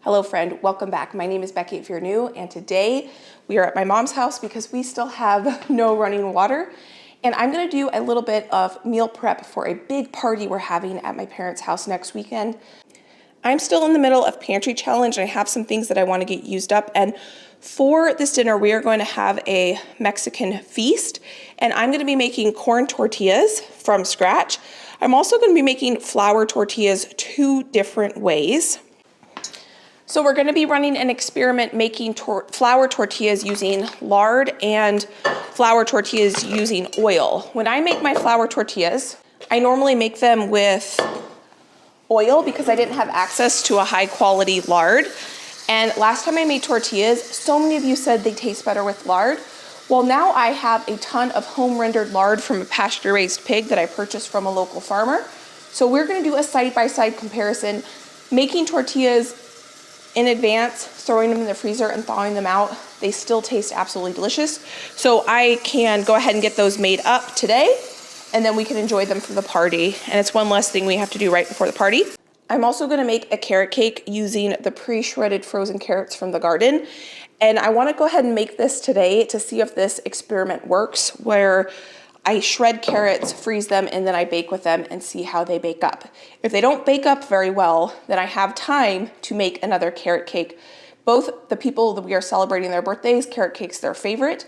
Hello friend, welcome back. My name is Becky if you're new, and today we are at my mom's house because we still have no running water. And I'm gonna do a little bit of meal prep for a big party we're having at my parents' house next weekend. I'm still in the middle of pantry challenge and I have some things that I wanna get used up. And for this dinner, we are going to have a Mexican feast, and I'm gonna be making corn tortillas from scratch. I'm also gonna be making flour tortillas 2 different ways. So we're gonna be running an experiment making flour tortillas using lard and flour tortillas using oil. When I make my flour tortillas, I normally make them with oil because I didn't have access to a high quality lard. And last time I made tortillas, so many of you said they taste better with lard. Well, now I have a ton of home rendered lard from a pasture raised pig that I purchased from a local farmer. So we're gonna do a side-by-side comparison, making tortillas in advance, throwing them in the freezer and thawing them out. They still taste absolutely delicious. So I can go ahead and get those made up today, and then we can enjoy them for the party. And it's one less thing we have to do right before the party. I'm also gonna make a carrot cake using the pre-shredded frozen carrots from the garden. And I wanna go ahead and make this today to see if this experiment works, where I shred carrots, freeze them, and then I bake with them and see how they bake up. If they don't bake up very well, then I have time to make another carrot cake. Both the people that we are celebrating their birthdays, carrot cake's their favorite.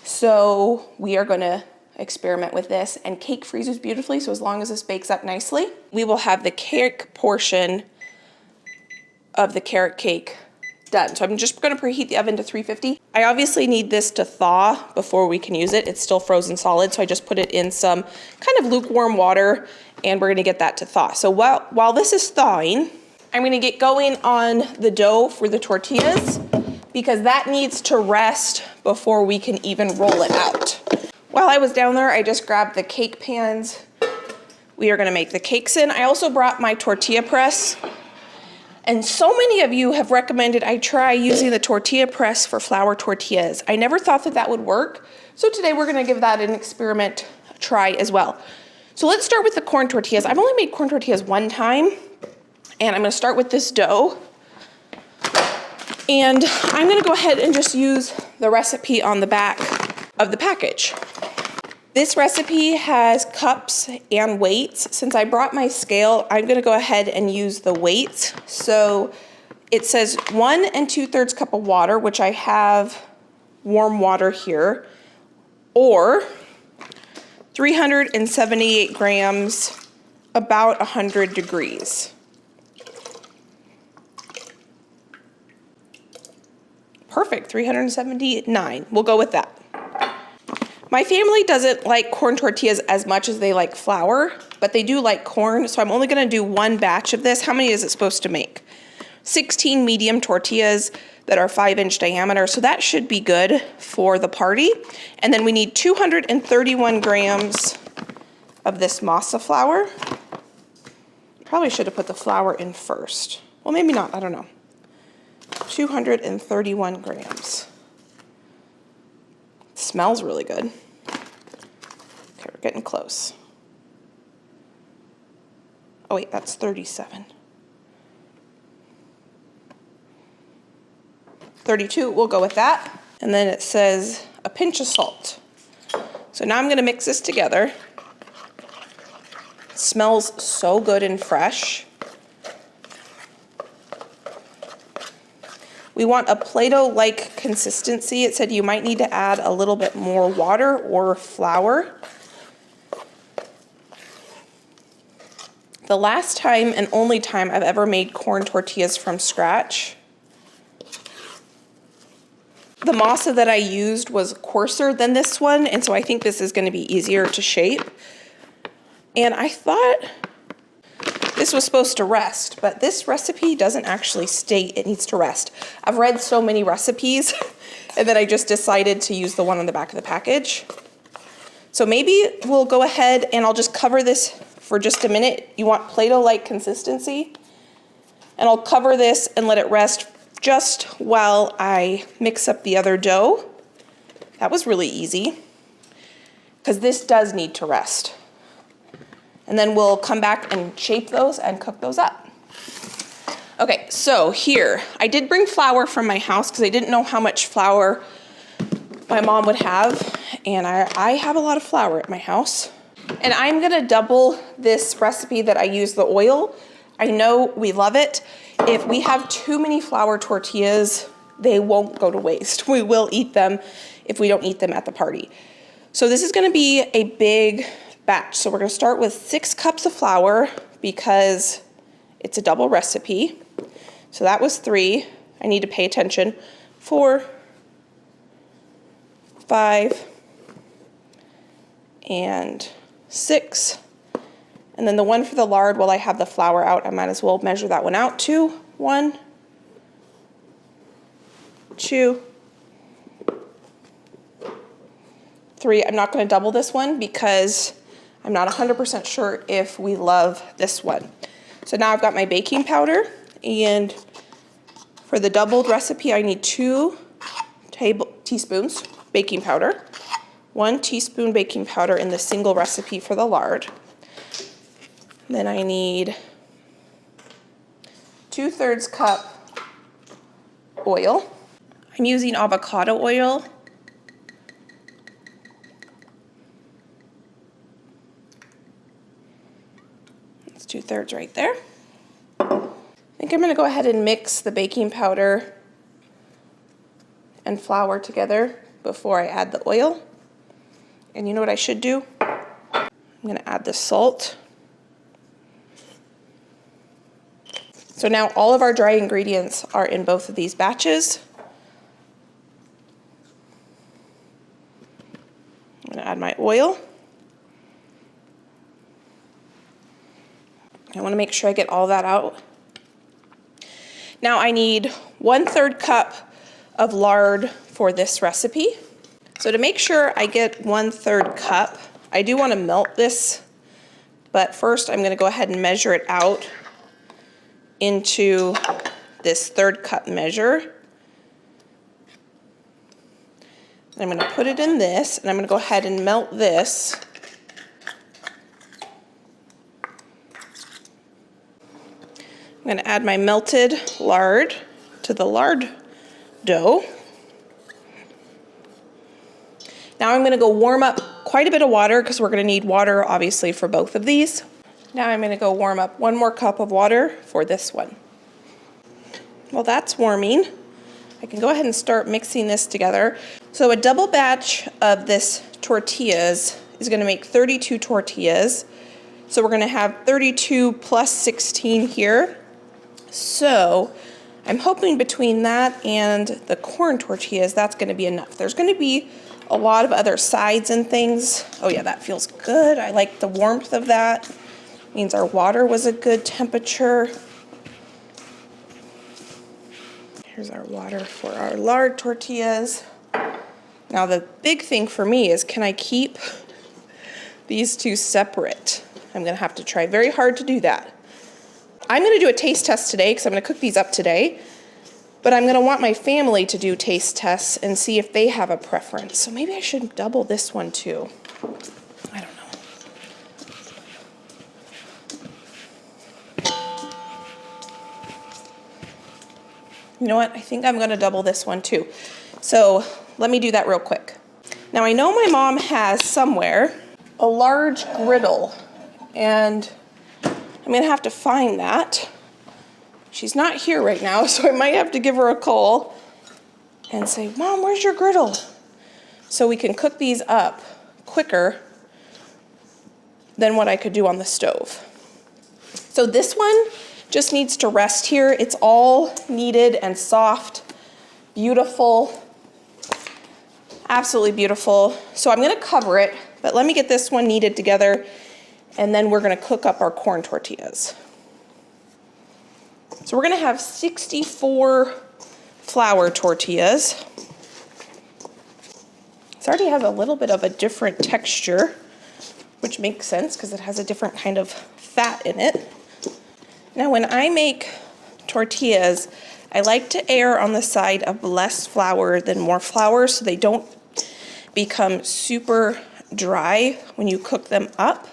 So we are gonna experiment with this, and cake freezes beautifully, so as long as this bakes up nicely, we will have the cake portion of the carrot cake done. So I'm just gonna preheat the oven to 350. I obviously need this to thaw before we can use it. It's still frozen solid, so I just put it in some kind of lukewarm water, and we're gonna get that to thaw. So while this is thawing, I'm gonna get going on the dough for the tortillas, because that needs to rest before we can even roll it out. While I was down there, I just grabbed the cake pans we are gonna make the cakes in. I also brought my tortilla press. And so many of you have recommended I try using the tortilla press for flour tortillas. I never thought that that would work. So today we're gonna give that an experiment try as well. So let's start with the corn tortillas. I've only made corn tortillas one time, and I'm gonna start with this dough. And I'm gonna go ahead and just use the recipe on the back of the package. This recipe has cups and weights. Since I brought my scale, I'm gonna go ahead and use the weights. So it says 1 2/3 cup of water, which I have warm water here, or 378 grams, about 100 degrees. Perfect, 379, we'll go with that. My family doesn't like corn tortillas as much as they like flour, but they do like corn, so I'm only gonna do 1 batch of this. How many is it supposed to make? 16 medium tortillas that are 5-inch diameter, so that should be good for the party. And then we need 231 grams of this masa flour. Probably should have put the flour in first. Well, maybe not, I don't know. 231 grams. It smells really good. Okay, we're getting close. Oh wait, that's 37. 32, we'll go with that. And then it says a pinch of salt. So now I'm gonna mix this together. It smells so good and fresh. We want a Play-Doh-like consistency. It said you might need to add a little bit more water or flour. The last time and only time I've ever made corn tortillas from scratch, the masa that I used was coarser than this one, and so I think this is gonna be easier to shape. And I thought this was supposed to rest, but this recipe doesn't actually state it needs to rest. I've read so many recipes, and then I just decided to use the one on the back of the package. So maybe we'll go ahead and I'll just cover this for just a minute. You want Play-Doh-like consistency? And I'll cover this and let it rest just while I mix up the other dough. That was really easy, because this does need to rest. And then we'll come back and shape those and cook those up. Okay, so here, I did bring flour from my house because I didn't know how much flour my mom would have, and I have a lot of flour at my house. And I'm gonna double this recipe that I use the oil. I know we love it. If we have too many flour tortillas, they won't go to waste. We will eat them if we don't eat them at the party. So this is gonna be a big batch. So we're gonna start with 6 cups of flour because it's a double recipe. So that was 3. I need to pay attention. 4, 5, and 6. And then the one for the lard, while I have the flour out, I might as well measure that one out too. 1, 2, 3. I'm not going to double this one because I'm not 100% sure if we love this one. So now I've got my baking powder, and for the doubled recipe, I need 2 teaspoons baking powder, 1 teaspoon baking powder in the single recipe for the lard. Then I need 2/3 cup oil. I'm using avocado oil. That's 2/3 right there. I think I'm going to go ahead and mix the baking powder and flour together before I add the oil. And you know what I should do? I'm going to add the salt. So now all of our dry ingredients are in both of these batches. I'm going to add my oil. I want to make sure I get all that out. Now I need 1/3 cup of lard for this recipe. So to make sure I get 1/3 cup, I do want to melt this, but first I'm going to go ahead and measure it out into this 1/3 cup measure. I'm going to put it in this, and I'm going to go ahead and melt this. I'm going to add my melted lard to the lard dough. Now I'm going to go warm up quite a bit of water because we're going to need water obviously for both of these. Now I'm going to go warm up 1 more cup of water for this one. While that's warming, I can go ahead and start mixing this together. So a double batch of this tortillas is going to make 32 tortillas. So we're going to have 32 plus 16 here. So I'm hoping between that and the corn tortillas, that's going to be enough. There's going to be a lot of other sides and things. Oh yeah, that feels good. I like the warmth of that. Means our water was a good temperature. Here's our water for our lard tortillas. Now the big thing for me is, can I keep these two separate? I'm gonna have to try very hard to do that. I'm gonna do a taste test today because I'm gonna cook these up today, but I'm gonna want my family to do taste tests and see if they have a preference. So maybe I should double this one too. I don't know. You know what? I think I'm gonna double this one too. So let me do that real quick. Now I know my mom has somewhere a large griddle, and I'm gonna have to find that. She's not here right now, so I might have to give her a call and say, Mom, where's your griddle? So we can cook these up quicker than what I could do on the stove. So this one just needs to rest here. It's all kneaded and soft, beautiful, absolutely beautiful. So I'm gonna cover it, but let me get this one kneaded together, and then we're gonna cook up our corn tortillas. So we're gonna have 64 flour tortillas. This already has a little bit of a different texture, which makes sense because it has a different kind of fat in it. Now when I make tortillas, I like to err on the side of less flour than more flour so they don't become super dry when you cook them up.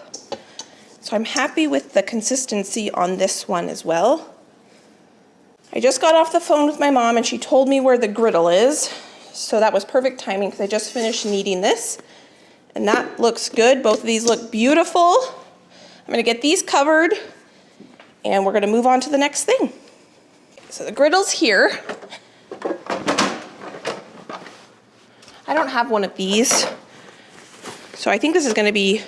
So I'm happy with the consistency on this one as well. I just got off the phone with my mom and she told me where the griddle is. So that was perfect timing because I just finished kneading this. And that looks good. Both of these look beautiful. I'm gonna get these covered and we're gonna move on to the next thing. So the griddle's here. I don't have one of these. So I think this is gonna be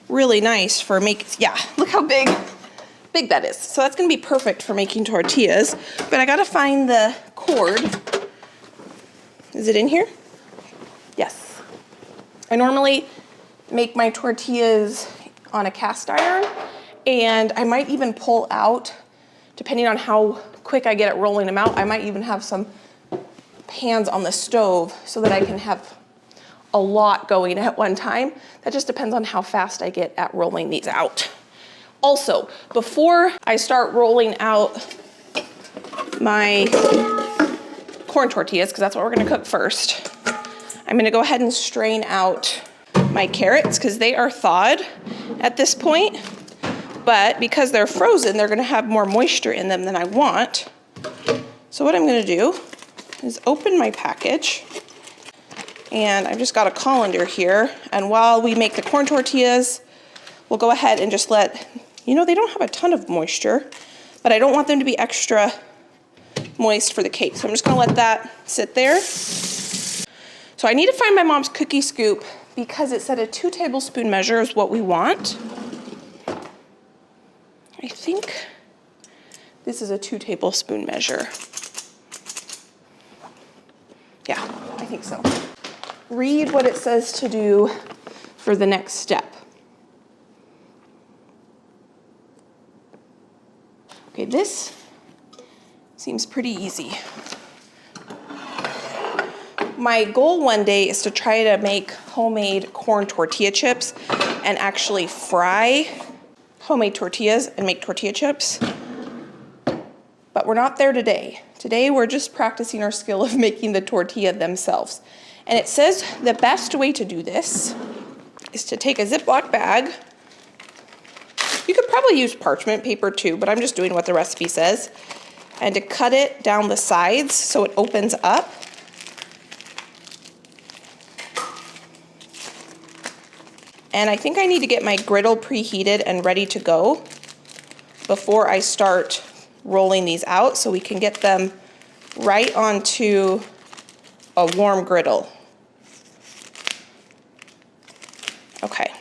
really nice for yeah, look how big that is. So that's gonna be perfect for making tortillas, but I gotta find the cord. Is it in here? Yes. I normally make my tortillas on a cast iron, and I might even pull out, depending on how quick I get at rolling them out, I might even have some pans on the stove so that I can have a lot going at one time. That just depends on how fast I get at rolling these out. Also, before I start rolling out my corn tortillas, because that's what we're gonna cook first, I'm gonna go ahead and strain out my carrots because they are thawed at this point, but because they're frozen, they're gonna have more moisture in them than I want. So what I'm gonna do is open my package, and I've just got a colander here, and while we make the corn tortillas, we'll go ahead and just they don't have a ton of moisture, but I don't want them to be extra moist for the cake. So I'm just gonna let that sit there. So I need to find my mom's cookie scoop because it said a 2 tablespoon measure is what we want. I think this is a 2 tablespoon measure. Yeah, I think so. Read what it says to do for the next step. Okay, this seems pretty easy. My goal one day is to try to make homemade corn tortilla chips and actually fry homemade tortillas and make tortilla chips. But we're not there today. Today we're just practicing our skill of making the tortilla themselves. And it says the best way to do this is to take a Ziploc bag. You could probably use parchment paper too, but I'm just doing what the recipe says. And to cut it down the sides so it opens up. And I think I need to get my griddle preheated and ready to go before I start rolling these out so we can get them right onto a warm griddle. Okay,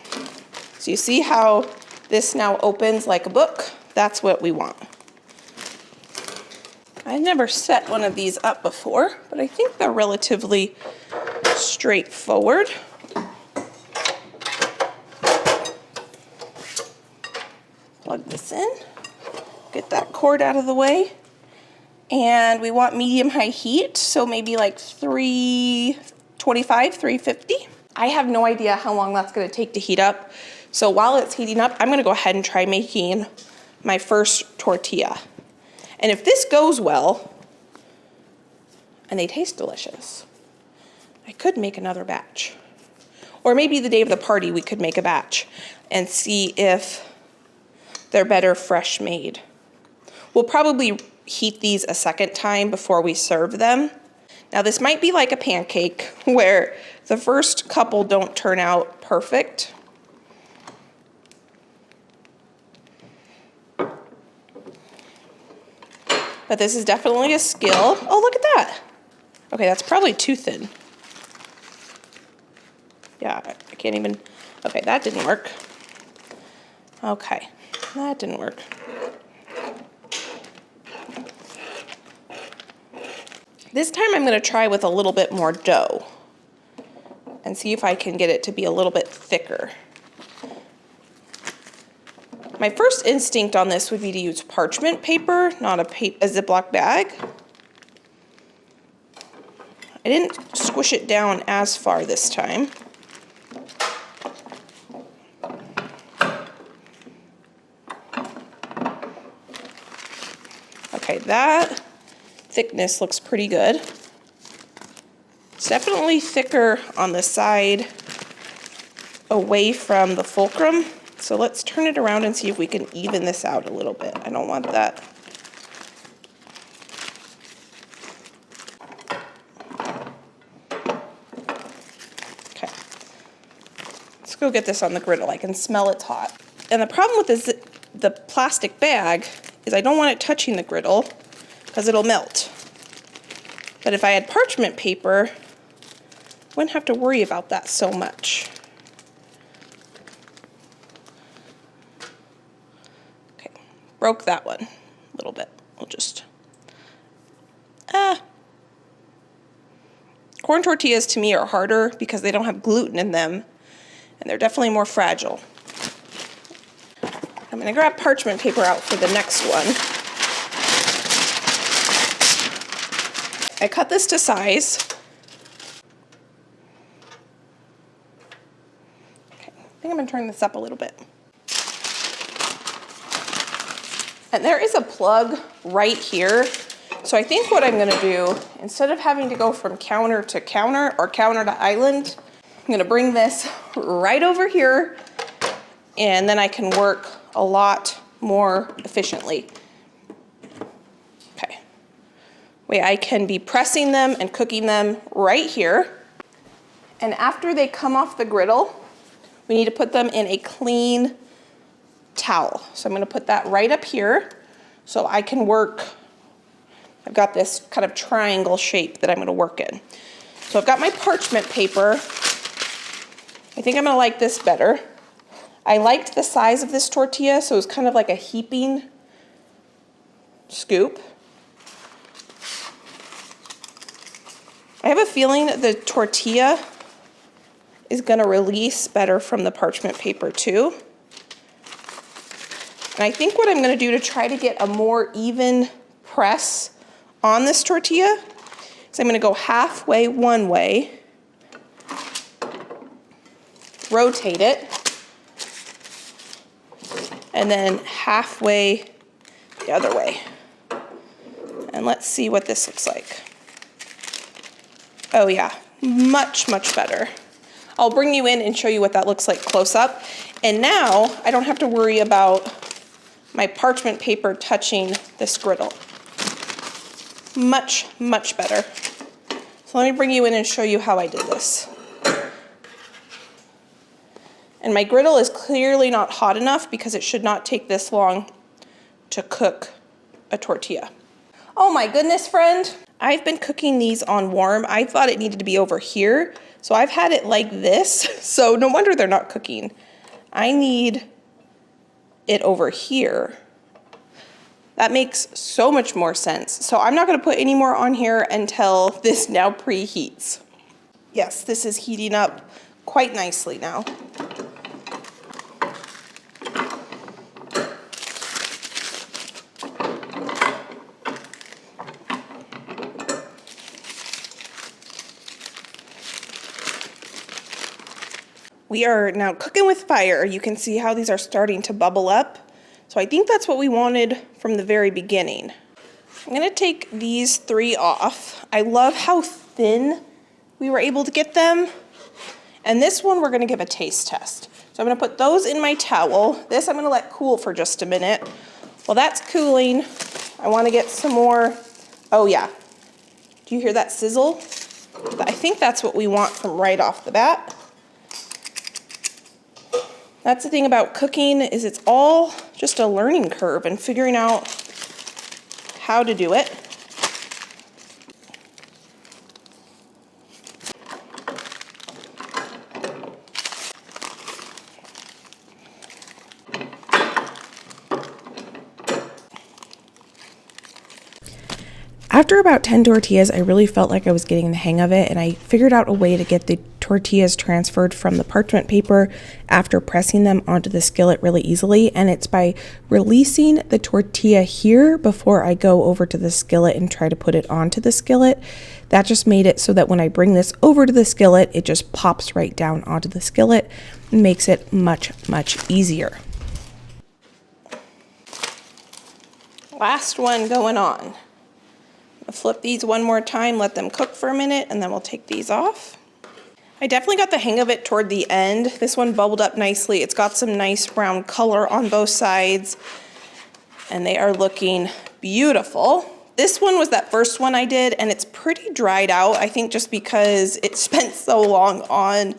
so you see how this now opens like a book? That's what we want. I've never set one of these up before, but I think they're relatively straightforward. Plug this in, get that cord out of the way, and we want medium-high heat, so maybe like 325, 350. I have no idea how long that's gonna take to heat up, so while it's heating up, I'm gonna go ahead and try making my first tortilla. And if this goes well, and they taste delicious, I could make another batch. Or maybe the day of the party we could make a batch and see if they're better fresh made. We'll probably heat these a second time before we serve them. Now this might be like a pancake where the first couple don't turn out perfect. But this is definitely a skill. Oh, look at that. Okay, that's probably too thin. Yeah, I can't even, okay, that didn't work. Okay, that didn't work. This time I'm gonna try with a little bit more dough and see if I can get it to be a little bit thicker. My first instinct on this would be to use parchment paper, not a Ziploc bag. I didn't squish it down as far this time. Okay, that thickness looks pretty good. It's definitely thicker on the side away from the fulcrum. So let's turn it around and see if we can even this out a little bit. I don't want that go get this on the griddle. I can smell it's hot. And the problem with this, the plastic bag is I don't want it touching the griddle because it'll melt. But if I had parchment paper, I wouldn't have to worry about that so much. Okay, broke that one a little bit. We'll just, corn tortillas to me are harder because they don't have gluten in them, and they're definitely more fragile. I'm gonna grab parchment paper out for the next one. I cut this to size. Okay, I think I'm gonna turn this up a little bit. And there is a plug right here. So I think what I'm gonna do, instead of having to go from counter to counter or counter to island, I'm gonna bring this right over here, and then I can work a lot more efficiently. Okay. Way I can be pressing them and cooking them right here. And after they come off the griddle, we need to put them in a clean towel. So I'm gonna put that right up here so I can work. I've got this kind of triangle shape that I'm gonna work in. So I've got my parchment paper. I think I'm gonna like this better. I liked the size of this tortilla, so it was kind of like a heaping scoop. I have a feeling the tortilla is gonna release better from the parchment paper too. And I think what I'm gonna do to try to get a more even press on this tortilla is I'm gonna go halfway one way, rotate it, and then halfway the other way. And let's see what this looks like. Oh yeah, much, much better. I'll bring you in and show you what that looks like close up. And now I don't have to worry about my parchment paper touching this griddle. Much, much better. So let me bring you in and show you how I did this. And my griddle is clearly not hot enough because it should not take this long to cook a tortilla. Oh my goodness, friend. I've been cooking these on warm. I thought it needed to be over here, so I've had it like this, so no wonder they're not cooking. I need it over here. That makes so much more sense. So I'm not gonna put any more on here until this now preheats. Yes, this is heating up quite nicely now. We are now cooking with fire. You can see how these are starting to bubble up. So I think that's what we wanted from the very beginning. I'm gonna take these 3 off. I love how thin we were able to get them. And this one we're gonna give a taste test. So I'm gonna put those in my towel. This I'm gonna let cool for just a minute. While that's cooling, I wanna get some more, oh yeah. Do you hear that sizzle? I think that's what we want from right off the bat. That's the thing about cooking, is it's all just a learning curve and figuring out how to do it. After about 10 tortillas, I really felt like I was getting the hang of it, and I figured out a way to get the tortillas transferred from the parchment paper after pressing them onto the skillet really easily. And it's by releasing the tortilla here before I go over to the skillet and try to put it onto the skillet. That just made it so that when I bring this over to the skillet, it just pops right down onto the skillet and makes it much, much easier. Last one going on. I'll flip these one more time, let them cook for a minute, and then we'll take these off. I definitely got the hang of it toward the end. This one bubbled up nicely. It's got some nice brown color on both sides, and they are looking beautiful. This one was that first one I did, and it's pretty dried out, I think just because it spent so long on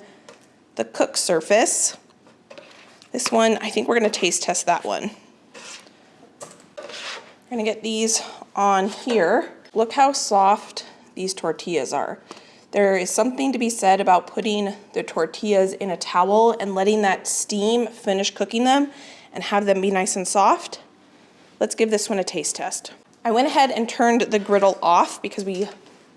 the cook surface. This one, I think we're gonna taste test that one. We're gonna get these on here. Look how soft these tortillas are. There is something to be said about putting the tortillas in a towel and letting that steam finish cooking them and have them be nice and soft. Let's give this one a taste test. I went ahead and turned the griddle off because we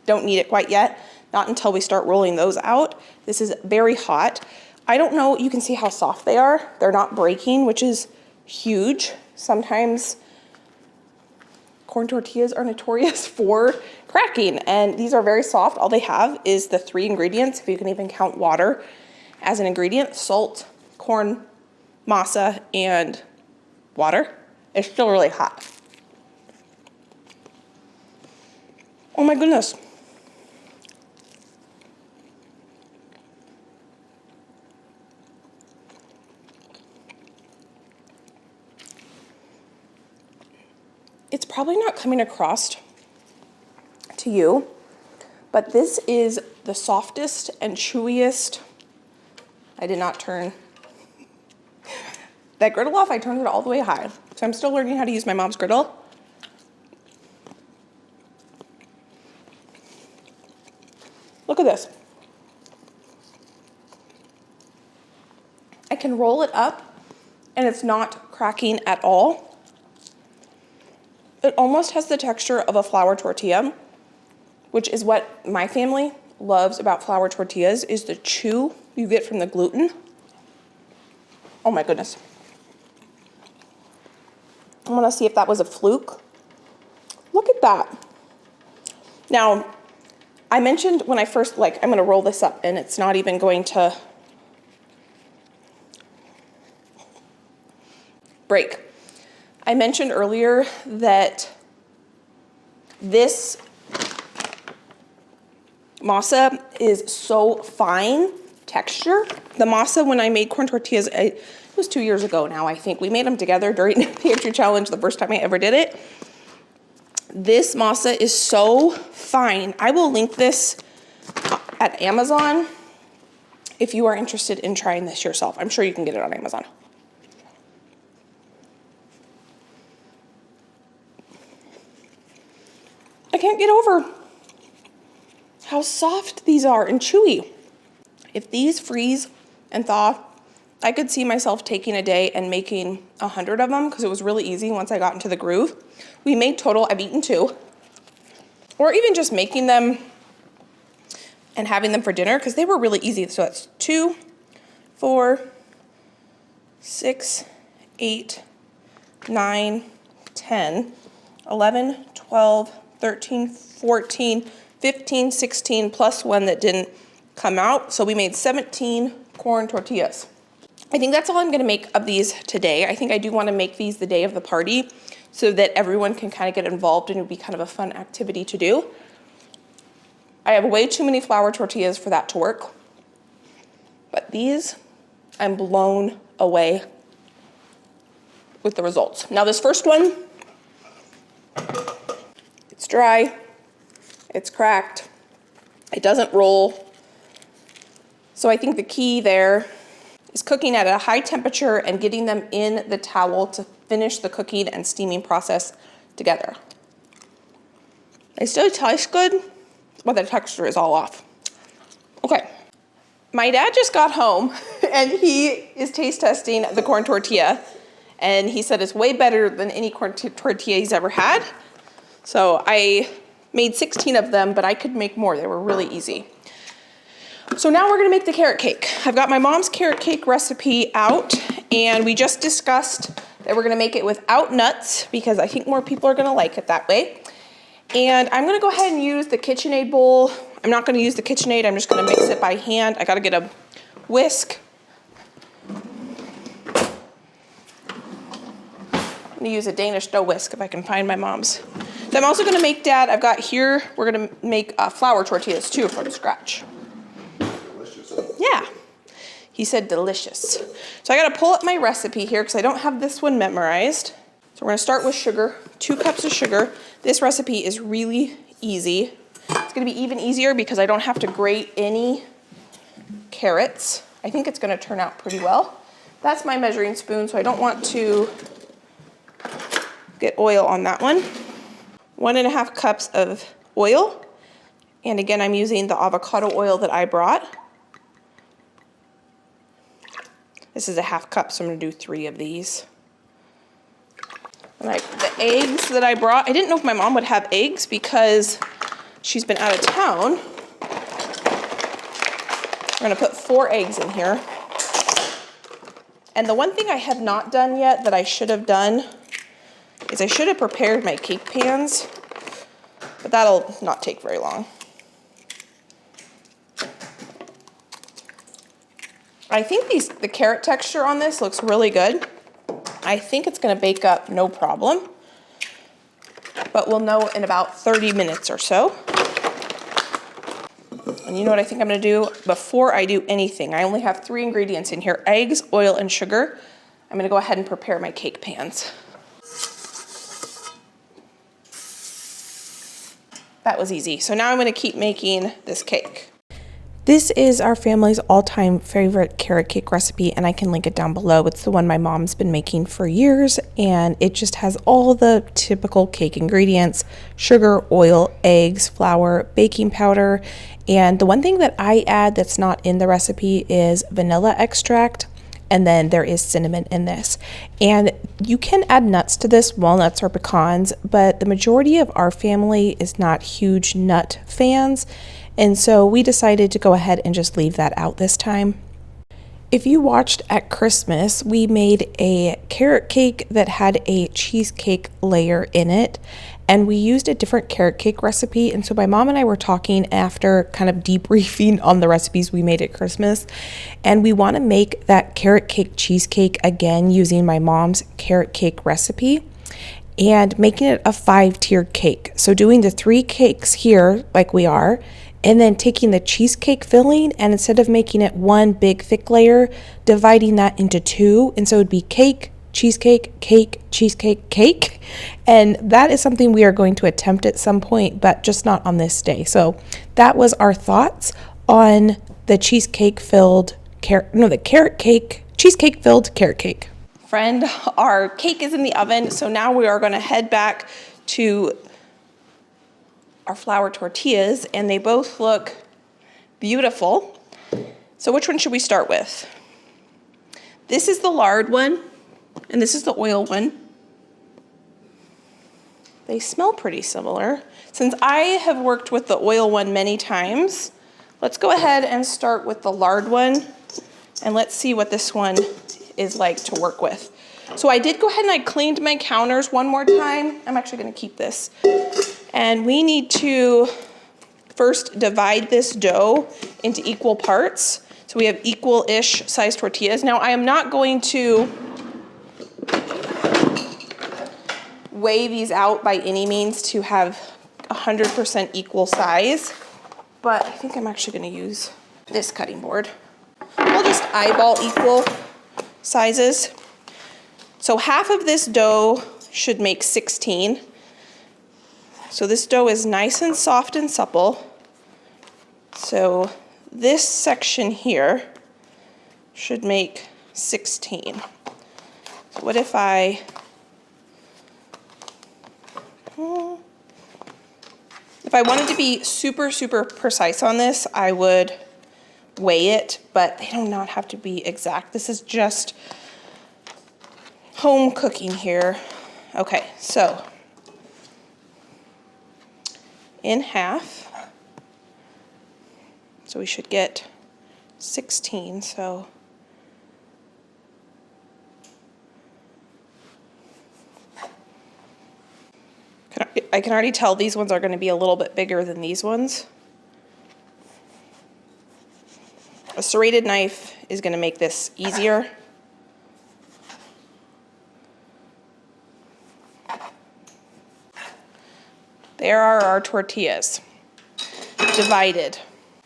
don't need it quite yet, not until we start rolling those out. This is very hot. I don't know, you can see how soft they are. They're not breaking, which is huge. Sometimes corn tortillas are notorious for cracking, and these are very soft. All they have is the 3 ingredients, if you can even count water as an ingredient: salt, corn, masa, and water. It's still really hot. Oh my goodness. It's probably not coming across to you, but this is the softest and chewiest. I did not turn that griddle off. I turned it all the way high. So I'm still learning how to use my mom's griddle. Look at this. I can roll it up and it's not cracking at all. It almost has the texture of a flour tortilla, which is what my family loves about flour tortillas, is the chew you get from the gluten. Oh my goodness. I want to see if that was a fluke. Look at that. Now, I mentioned when I first, I'm going to roll this up and it's not even going to break. I mentioned earlier that this masa is so fine texture. The masa, when I made corn tortillas, it was 2 years ago now, I think. We made them together during the pantry challenge the first time I ever did it. This masa is so fine. I will link this at Amazon if you are interested in trying this yourself. I'm sure you can get it on Amazon. I can't get over how soft these are and chewy. If these freeze and thaw, I could see myself taking a day and making 100 of them because it was really easy once I got into the groove. We made total, I've eaten 2. Or even just making them and having them for dinner because they were really easy. So that's 2, 4, 6, 8, 9, 10, 11, 12, 13, 14, 15, 16, plus one that didn't come out. So we made 17 corn tortillas. I think that's all I'm gonna make of these today. I think I do wanna make these the day of the party so that everyone can kind of get involved and it would be kind of a fun activity to do. I have way too many flour tortillas for that to work. But these, I'm blown away with the results. Now this first one, it's dry, it's cracked, it doesn't roll. So I think the key there is cooking at a high temperature and getting them in the towel to finish the cooking and steaming process together. They still taste good, but the texture is all off. Okay, my dad just got home and he is taste testing the corn tortilla and he said it's way better than any corn tortilla he's ever had. So I made 16 of them, but I could make more. They were really easy. So now we're gonna make the carrot cake. I've got my mom's carrot cake recipe out and we just discussed that we're gonna make it without nuts because I think more people are gonna like it that way. And I'm gonna go ahead and use the KitchenAid bowl. I'm not gonna use the KitchenAid, I'm just gonna mix it by hand. I gotta get a whisk. I'm gonna use a Danish dough whisk if I can find my mom's. So I'm also gonna make, Dad, I've got here, we're gonna make flour tortillas too from scratch. Yeah, he said delicious. So I gotta pull up my recipe here because I don't have this one memorized. So we're gonna start with sugar, 2 cups of sugar. This recipe is really easy. It's gonna be even easier because I don't have to grate any carrots. I think it's gonna turn out pretty well. That's my measuring spoon, so I don't want to get oil on that one. 1.5 cups of oil. And again, I'm using the avocado oil that I brought. This is a 1/2 cup, so I'm gonna do 3 of these. And the eggs that I brought, I didn't know if my mom would have eggs because she's been out of town. We're gonna put 4 eggs in here. And the one thing I have not done yet that I should have done is I should have prepared my cake pans, but that'll not take very long. I think the carrot texture on this looks really good. I think it's gonna bake up no problem, but we'll know in about 30 minutes or so. And you know what I think I'm gonna do before I do anything? I only have 3 ingredients in here: eggs, oil, and sugar. I'm gonna go ahead and prepare my cake pans. That was easy. So now I'm gonna keep making this cake. This is our family's all-time favorite carrot cake recipe, and I can link it down below. It's the one my mom's been making for years, and it just has all the typical cake ingredients: sugar, oil, eggs, flour, baking powder, and the one thing that I add that's not in the recipe is vanilla extract, and then there is cinnamon in this. And you can add nuts to this, walnuts or pecans, but the majority of our family is not huge nut fans, and so we decided to go ahead and just leave that out this time. If you watched at Christmas, we made a carrot cake that had a cheesecake layer in it, and we used a different carrot cake recipe. And so my mom and I were talking after kind of debriefing on the recipes we made at Christmas, and we want to make that carrot cake cheesecake again using my mom's carrot cake recipe and making it a 5-tiered cake. So doing the 3 cakes here like we are, and then taking the cheesecake filling, and instead of making it one big thick layer, dividing that into 2. And so it'd be cake, cheesecake, cake, cheesecake, cake. And that is something we are going to attempt at some point, but just not on this day. So that was our thoughts on the cheesecake filled cheesecake filled carrot cake. Friend, our cake is in the oven. So now we are going to head back to our flour tortillas, and they both look beautiful. So which one should we start with? This is the lard one, and this is the oil one. They smell pretty similar. Since I have worked with the oil one many times, let's go ahead and start with the lard one, and let's see what this one is like to work with. So I did go ahead and I cleaned my counters one more time. I'm actually gonna keep this. And we need to first divide this dough into equal parts. So we have equal-ish sized tortillas. Now I am not going to weigh these out by any means to have 100% equal size, but I think I'm actually gonna use this cutting board. We'll just eyeball equal sizes. So half of this dough should make 16. So this dough is nice and soft and supple. So this section here should make 16. So what if I wanted to be super, super precise on this, I would weigh it, but they do not have to be exact. This is just home cooking here. Okay, so in half, so we should get 16, so I can already tell these ones are going to be a little bit bigger than these ones. A serrated knife is going to make this easier. There are our tortillas, divided.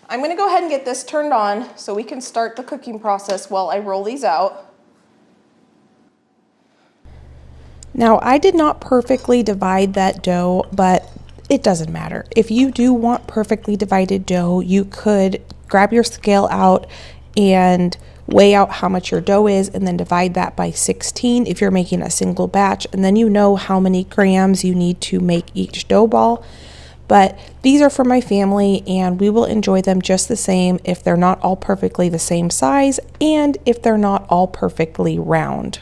I'm gonna go ahead and get this turned on so we can start the cooking process while I roll these out. Now, I did not perfectly divide that dough, but it doesn't matter. If you do want perfectly divided dough, you could grab your scale out and weigh out how much your dough is, and then divide that by 16 if you're making a single batch, and then you know how many grams you need to make each dough ball. But these are for my family, and we will enjoy them just the same if they're not all perfectly the same size and if they're not all perfectly round.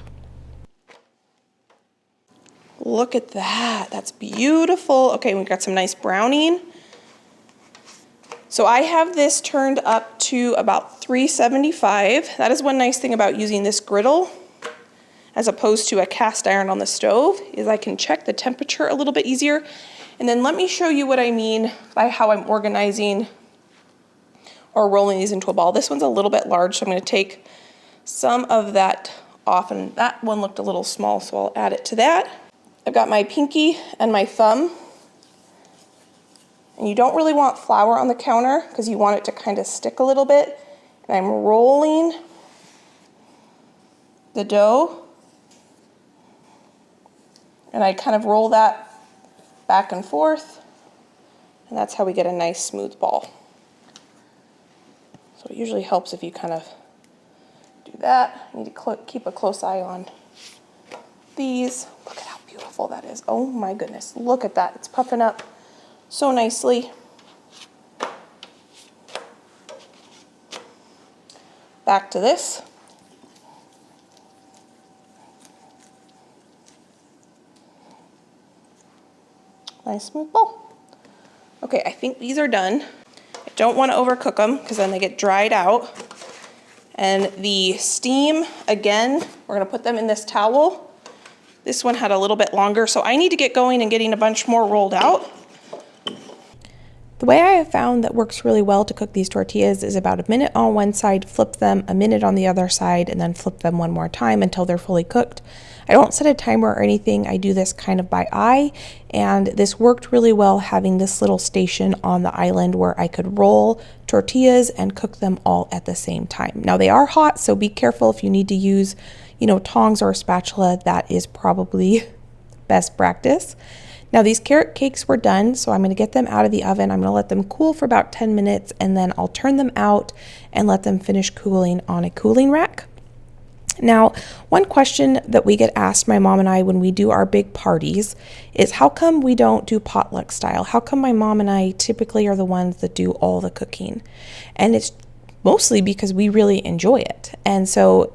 Look at that, that's beautiful. Okay, we've got some nice browning. So I have this turned up to about 375. That is one nice thing about using this griddle as opposed to a cast iron on the stove, is I can check the temperature a little bit easier. And then let me show you what I mean by how I'm organizing or rolling these into a ball. This one's a little bit large, so I'm going to take some of that off, and that one looked a little small, so I'll add it to that. I've got my pinky and my thumb. And you don't really want flour on the counter because you want it to kind of stick a little bit. And I'm rolling the dough. And I kind of roll that back and forth. And that's how we get a nice smooth ball. So it usually helps if you kind of do that. You need to keep a close eye on these. Look at how beautiful that is. Oh my goodness, look at that. It's puffing up so nicely. Back to this. Nice smooth ball. Okay, I think these are done. I don't want to overcook them because then they get dried out. And the steam, again, we're going to put them in this towel. This one had a little bit longer, so I need to get going and getting a bunch more rolled out. The way I have found that works really well to cook these tortillas is about a minute on one side, flip them, a minute on the other side, and then flip them one more time until they're fully cooked. I don't set a timer or anything. I do this kind of by eye, and this worked really well having this little station on the island where I could roll tortillas and cook them all at the same time. Now they are hot, so be careful if you need to use, tongs or a spatula. That is probably best practice. Now these carrot cakes were done, so I'm going to get them out of the oven. I'm going to let them cool for about 10 minutes, and then I'll turn them out and let them finish cooling on a cooling rack. Now, one question that we get asked, my mom and I, when we do our big parties is how come we don't do potluck style? How come my mom and I typically are the ones that do all the cooking? And it's mostly because we really enjoy it. And so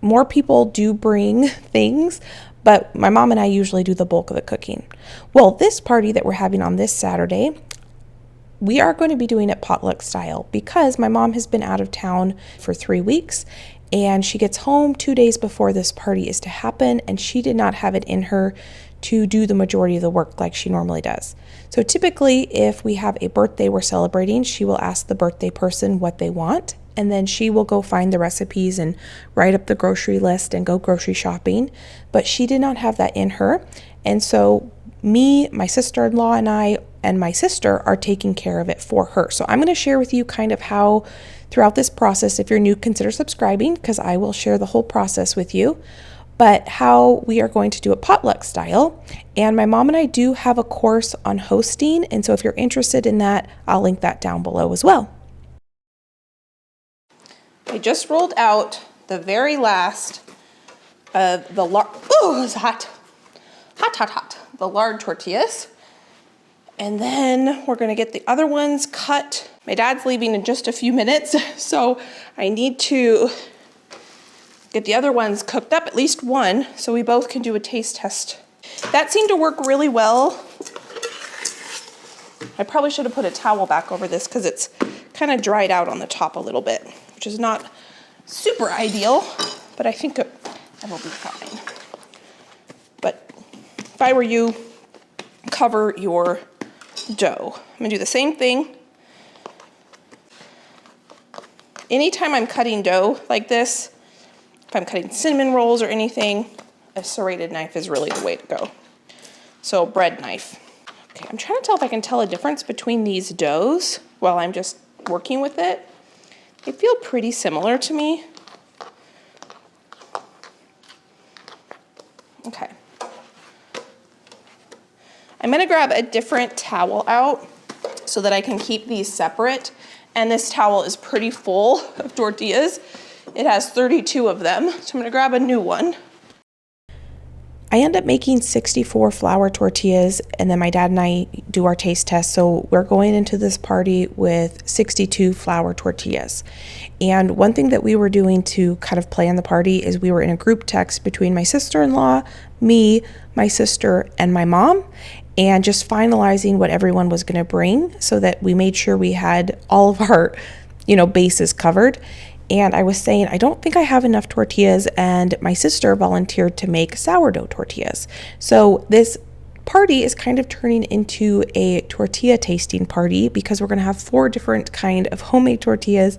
more people do bring things, but my mom and I usually do the bulk of the cooking. Well, this party that we're having on this Saturday, we are going to be doing it potluck style because my mom has been out of town for 3 weeks, and she gets home 2 days before this party is to happen, and she did not have it in her to do the majority of the work like she normally does. So typically, if we have a birthday we're celebrating, she will ask the birthday person what they want, and then she will go find the recipes and write up the grocery list and go grocery shopping. But she did not have that in her. And so me, my sister-in-law, and I, and my sister are taking care of it for her. So I'm going to share with you kind of how throughout this process, if you're new, consider subscribing because I will share the whole process with you. But how we are going to do it potluck style. And my mom and I do have a course on hosting. And so if you're interested in that, I'll link that down below as well. I just rolled out the very last of the it's hot. The lard tortillas. And then we're gonna get the other ones cut. My dad's leaving in just a few minutes, so I need to get the other ones cooked up, at least one, so we both can do a taste test. That seemed to work really well. I probably should have put a towel back over this because it's kind of dried out on the top a little bit, which is not super ideal, but I think it will be fine. But if I were you, cover your dough. I'm gonna do the same thing. Anytime I'm cutting dough like this, if I'm cutting cinnamon rolls or anything, a serrated knife is really the way to go. So bread knife. Okay, I'm trying to tell if I can tell a difference between these doughs while I'm just working with it. They feel pretty similar to me. Okay. I'm gonna grab a different towel out so that I can keep these separate And this towel is pretty full of tortillas. It has 32 of them, so I'm gonna grab a new one. I end up making 64 flour tortillas, and then my dad and I do our taste test. So we're going into this party with 62 flour tortillas. And one thing that we were doing to kind of plan the party is we were in a group text between my sister-in-law, me, my sister, and my mom, and just finalizing what everyone was going to bring so that we made sure we had all of our, bases covered. And I was saying, I don't think I have enough tortillas, and my sister volunteered to make sourdough tortillas. So this party is kind of turning into a tortilla tasting party because we're going to have 4 different kind of homemade tortillas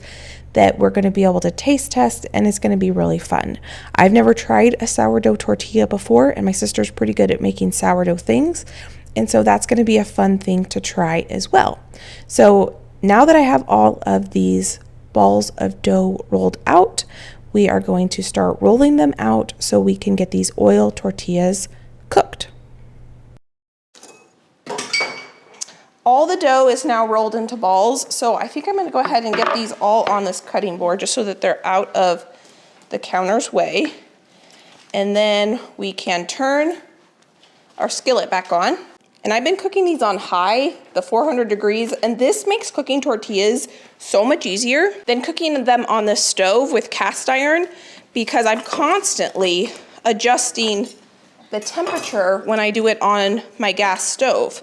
that we're going to be able to taste test, and it's going to be really fun. I've never tried a sourdough tortilla before, and my sister's pretty good at making sourdough things, and so that's going to be a fun thing to try as well. So now that I have all of these balls of dough rolled out, we are going to start rolling them out so we can get these oil tortillas cooked. All the dough is now rolled into balls, so I think I'm going to go ahead and get these all on this cutting board just so that they're out of the counter's way. And then we can turn our skillet back on. And I've been cooking these on high, the 400 degrees, and this makes cooking tortillas so much easier than cooking them on the stove with cast iron because I'm constantly adjusting the temperature when I do it on my gas stove.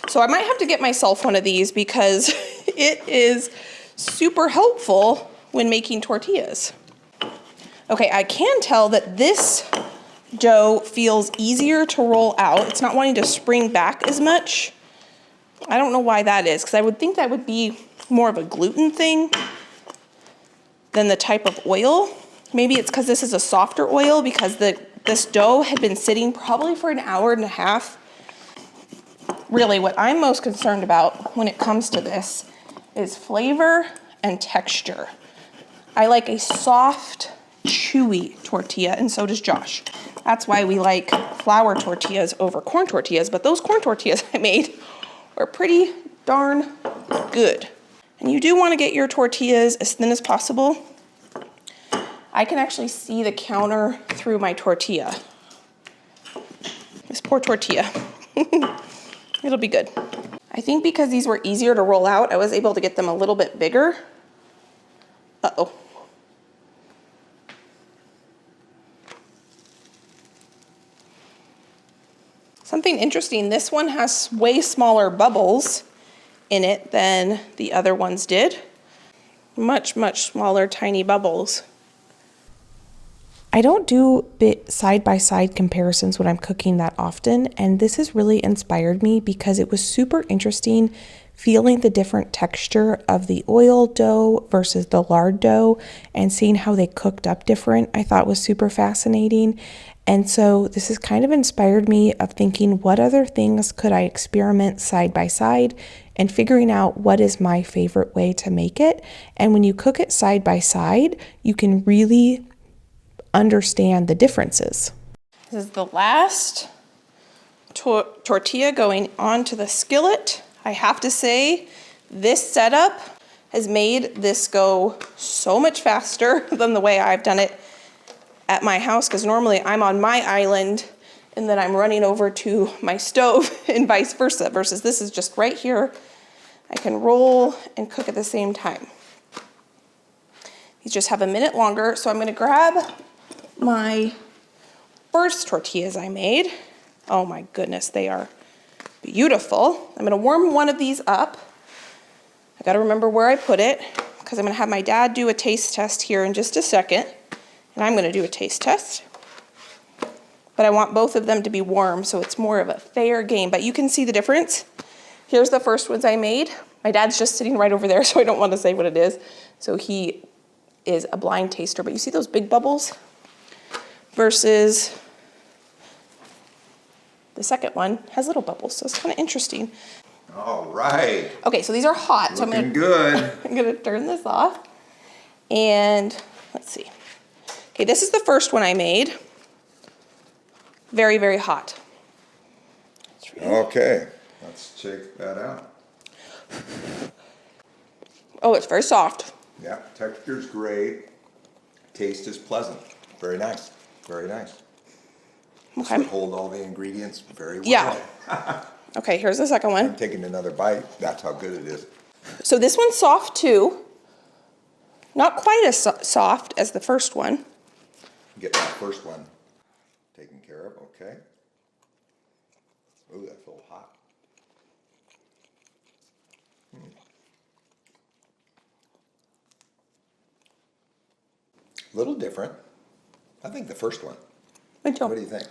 So I might have to get myself one of these because it is super helpful when making tortillas. Okay, I can tell that this dough feels easier to roll out. It's not wanting to spring back as much. I don't know why that is, because I would think that would be more of a gluten thing than the type of oil. Maybe it's because this is a softer oil because this dough had been sitting probably for an hour and a half. Really, what I'm most concerned about when it comes to this is flavor and texture. I like a soft, chewy tortilla, and so does Josh. That's why we like flour tortillas over corn tortillas, but those corn tortillas I made were pretty darn good. And you do want to get your tortillas as thin as possible. I can actually see the counter through my tortilla. This poor tortilla. It'll be good. I think because these were easier to roll out, I was able to get them a little bit bigger. Uh-oh. Something interesting, this one has way smaller bubbles in it than the other ones did. Much, much smaller, tiny bubbles. I don't do side-by-side comparisons when I'm cooking that often, and this has really inspired me because it was super interesting feeling the different texture of the oil dough versus the lard dough and seeing how they cooked up different. I thought was super fascinating. And so this has kind of inspired me of thinking what other things could I experiment side by side and figuring out what is my favorite way to make it. And when you cook it side by side, you can really understand the differences. This is the last tortilla going onto the skillet. I have to say, this setup has made this go so much faster than the way I've done it at my house, because normally I'm on my island and then I'm running over to my stove and vice versa, versus this is just right here. I can roll and cook at the same time. These just have a minute longer, so I'm going to grab my first tortillas I made. Oh my goodness, they are beautiful. I'm going to warm one of these up. I got to remember where I put it because I'm going to have my dad do a taste test here in just a second. And I'm going to do a taste test. But I want both of them to be warm so it's more of a fair game. But you can see the difference. Here's the first ones I made. My dad's just sitting right over there, so I don't want to say what it is. So he is a blind taster. But you see those big bubbles? Versus the second one has little bubbles. So it's kind of interesting. All right. Okay, so these are hot. So I'm going to turn this off. And let's see. Okay, this is the first one I made. Very, very hot. Okay, let's check that out. Oh, it's very soft. Yeah, texture's great. Taste is pleasant. Very nice. Very nice. Okay. This would hold all the ingredients very well. Yeah. Okay, here's the second I'm one. taking another bite. That's how good it is. So this one's soft too. Not quite as soft as the first one. Get that first one taken care of. Okay. Ooh, that's a little hot. A little different. I think the first one. Me too. What do you think?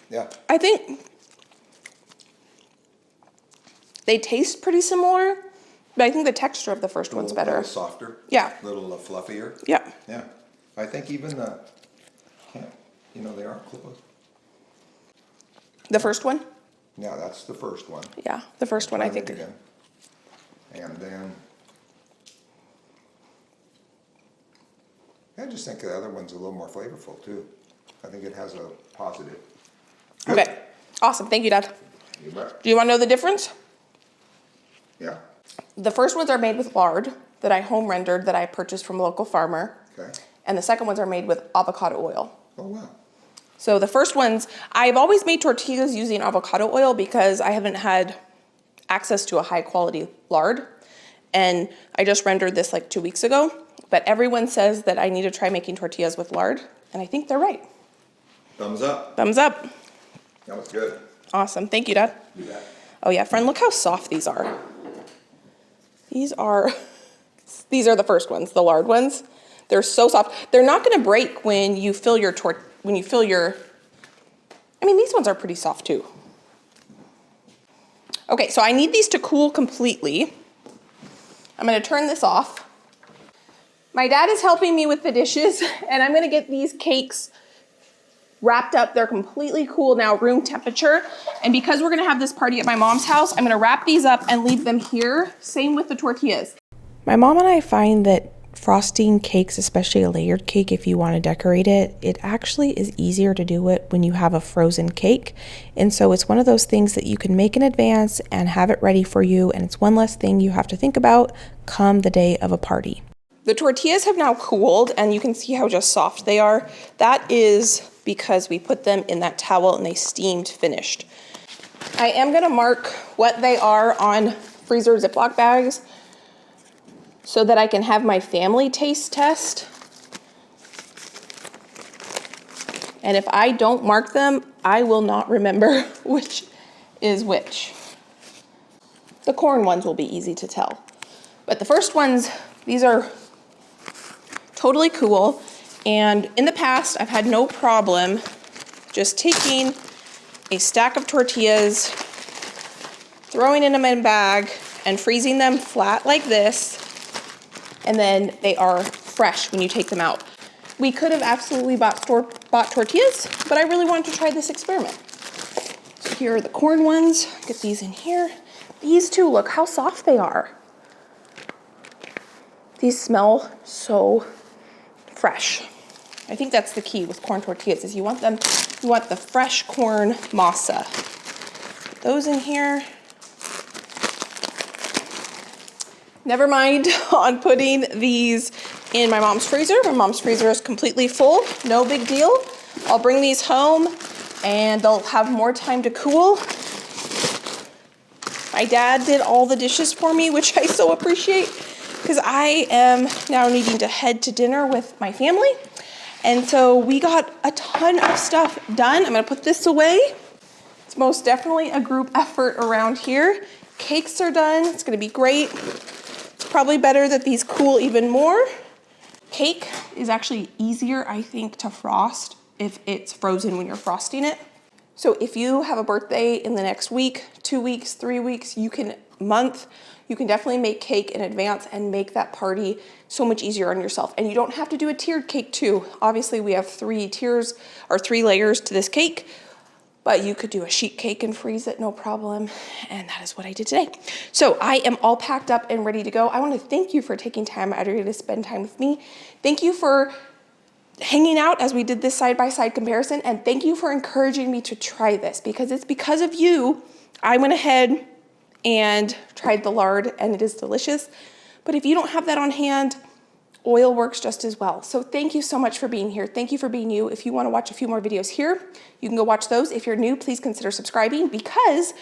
Yeah. I think they taste pretty similar, but I think the texture of the first one's better. A little softer. Yeah. A little fluffier. Yeah. Yeah. I think even the, you know, they aren't close. The first one? Yeah, that's the first one. Yeah, the first one I Try it think. again. And then, I just think the other one's a little more flavorful too. I think it has a positive. Good. Okay, awesome. Thank you, Dad. You bet. Do you want to know the difference? Yeah. The first ones are made with lard that I home rendered that I purchased from a local farmer. Okay. And the second ones are made with avocado oil. Oh, wow. So the first ones, I've always made tortillas using avocado oil because I haven't had access to a high quality lard. And I just rendered this like 2 weeks ago, but everyone says that I need to try making tortillas with lard, and I think they're right. Thumbs up. Thumbs up. That was good. Awesome. Thank you, Dad. You bet. Oh yeah, friend, look how soft these are. These are the first ones, the lard ones. They're so soft. They're not gonna break when you fill your I mean, these ones are pretty soft too. Okay, so I need these to cool completely. I'm gonna turn this off. My dad is helping me with the dishes, and I'm gonna get these cakes wrapped up. They're completely cool now, room temperature. And because we're gonna have this party at my mom's house, I'm gonna wrap these up and leave them here. Same with the tortillas. My mom and I find that frosting cakes, especially a layered cake, if you want to decorate it, it actually is easier to do it when you have a frozen cake. And so it's one of those things that you can make in advance and have it ready for you. And it's one less thing you have to think about come the day of a party. The tortillas have now cooled, and you can see how just soft they are. That is because we put them in that towel and they steamed finished. I am gonna mark what they are on freezer Ziploc bags so that I can have my family taste test. And if I don't mark them, I will not remember which is which. The corn ones will be easy to tell. But the first ones, these are totally cool. And in the past, I've had no problem just taking a stack of tortillas, throwing them in a bag, and freezing them flat like this. And then they are fresh when you take them out. We could have absolutely bought store-bought tortillas, but I really wanted to try this experiment. So here are the corn ones. Get these in here. These two, look how soft they are. These smell so fresh. I think that's the key with corn tortillas is you want the fresh corn masa. Put those in here. Never mind on putting these in my mom's freezer. My mom's freezer is completely full, no big deal. I'll bring these home and they'll have more time to cool. My dad did all the dishes for me, which I so appreciate because I am now needing to head to dinner with my family. And so we got a ton of stuff done. I'm gonna put this away. It's most definitely a group effort around here. Cakes are done, it's gonna be great. Probably better that these cool even more. Cake is actually easier, I think, to frost if it's frozen when you're frosting it. So if you have a birthday in the next week, 2 weeks, 3 weeks, you can definitely make cake in advance and make that party so much easier on yourself. And you don't have to do a tiered cake too. Obviously we have 3 tiers or 3 layers to this cake, but you could do a sheet cake and freeze it, no problem. And that is what I did today. So I am all packed up and ready to go. I want to thank you for taking time out of your day to spend time with me. Thank you for hanging out as we did this side-by-side comparison. And thank you for encouraging me to try this because it's because of you I went ahead and tried the lard and it is delicious. But if you don't have that on hand, oil works just as well. So thank you so much for being here. Thank you for being you. If you want to watch a few more videos here, you can go watch those. If you're new, please consider subscribing because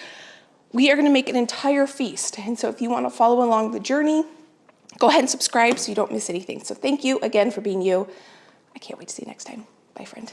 we are going to make an entire feast. And so if you want to follow along the journey, go ahead and subscribe so you don't miss anything. So thank you again for being you. I can't wait to see you next time. Bye, friend.